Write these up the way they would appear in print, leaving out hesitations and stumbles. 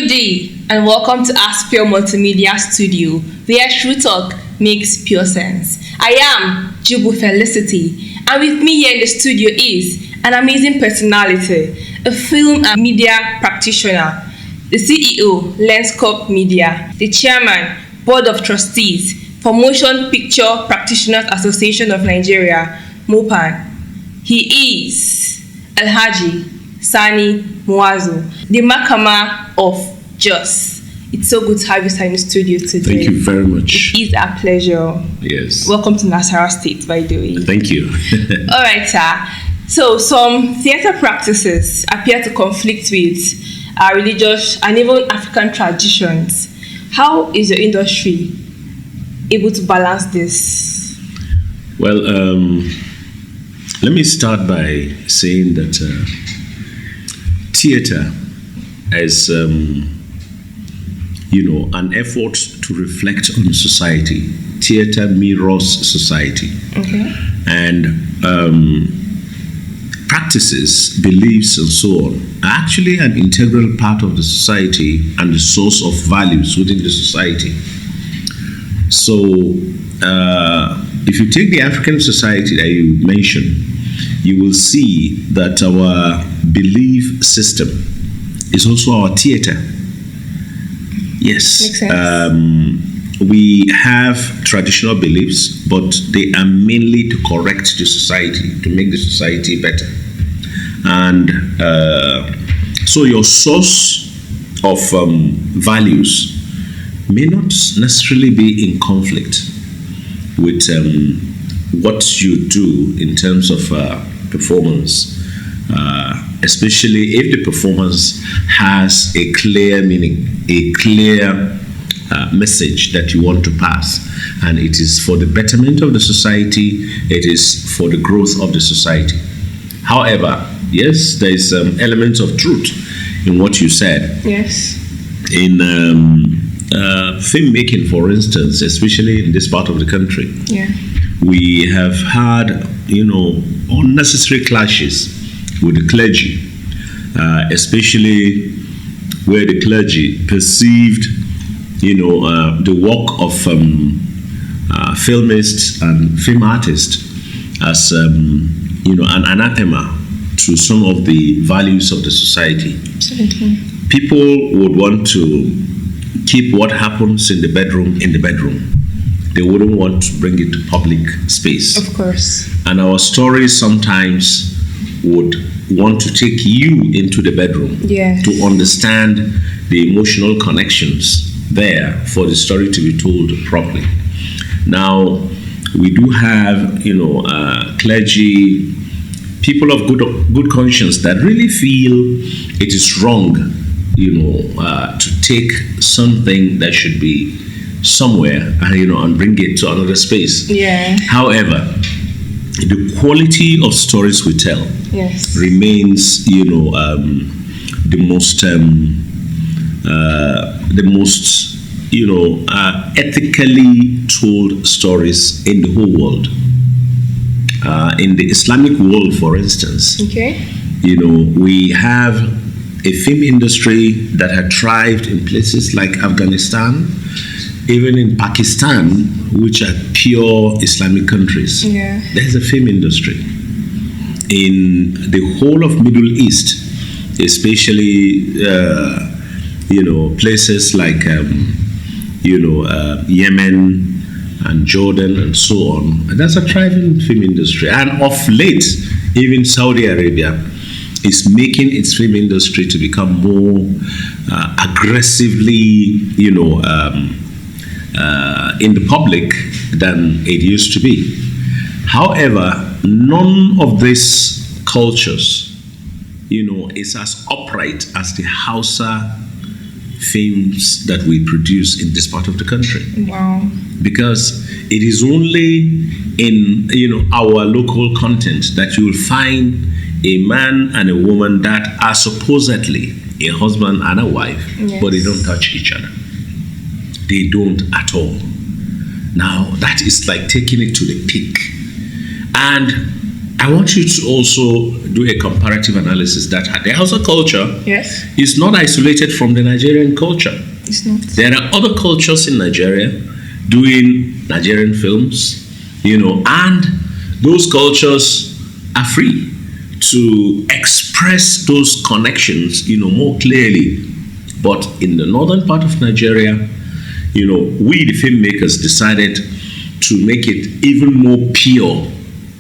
Good day and welcome to Aspire Multimedia Studio, where true talk makes pure sense. I am Jubu Felicity, and with me here in the studio is an amazing personality, a film and media practitioner, the CEO, Lenscorp Media, the chairman, Board of Trustees for Motion Picture Practitioners Association of Nigeria, MOPPAN. He is Alhaji Sani Muazu, the Makama of Jos. It's so good to have you in the studio today. Thank you very much. It is a pleasure. Yes. Welcome to Nasarawa State, by the way. Thank you. All right, sir. So, some theatre practices appear to conflict with our religious and even African traditions. How is your industry able to balance this? Well, let me start by saying that theatre is, an effort to reflect on society. Theatre mirrors society. Okay. And practices, beliefs, and so on are actually an integral part of the society and the source of values within the society. So, if you take the African society that you mentioned, you will see that our belief system is also our theater. Yes. Makes sense. We have traditional beliefs, but they are mainly to correct the society, to make the society better. And so your source of values may not necessarily be in conflict with what you do in terms of performance, especially if the performance has a clear meaning, a clear message that you want to pass, and it is for the betterment of the society, it is for the growth of the society. However, yes, there is elements of truth in what you said. Yes. In filmmaking, for instance, especially in this part of the country, we have had, unnecessary clashes with the clergy, especially where the clergy perceived, the work of filmists and film artists as, an anathema to some of the values of the society. Absolutely. People would want to keep what happens in the bedroom. They wouldn't want to bring it to public space. Of course. And our stories sometimes would want to take you into the bedroom to understand the emotional connections there for the story to be told properly. Now, we do have, clergy, people of good conscience that really feel it is wrong, to take something that should be somewhere and bring it to another space. Yeah. However, the quality of stories we tell remains, the most ethically told stories in the whole world. In the Islamic world, for instance, we have a film industry that had thrived in places like Afghanistan, even in Pakistan, which are pure Islamic countries. Yeah. There's a film industry. In the whole of Middle East, especially, places like, Yemen and Jordan and so on, and that's a thriving film industry. And of late, even Saudi Arabia is making its film industry to become more aggressively, in the public than it used to be. However, none of these cultures, is as upright as the Hausa films that we produce in this part of the country. Wow. Because it is only in our local content that you will find a man and a woman that are supposedly a husband and a wife, but they don't touch each other. They don't at all. Now, that is like taking it to the peak. And I want you to also do a comparative analysis that the Hausa culture Yes. is not isolated from the Nigerian culture. It's not. There are other cultures in Nigeria doing Nigerian films, and those cultures are free to express those connections, more clearly. But in the northern part of Nigeria, we the filmmakers decided to make it even more pure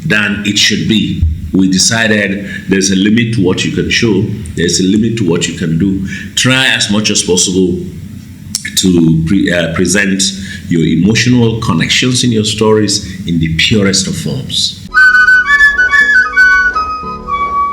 than it should be. We decided there's a limit to what you can show, there's a limit to what you can do. Try as much as possible to present your emotional connections in your stories in the purest of forms.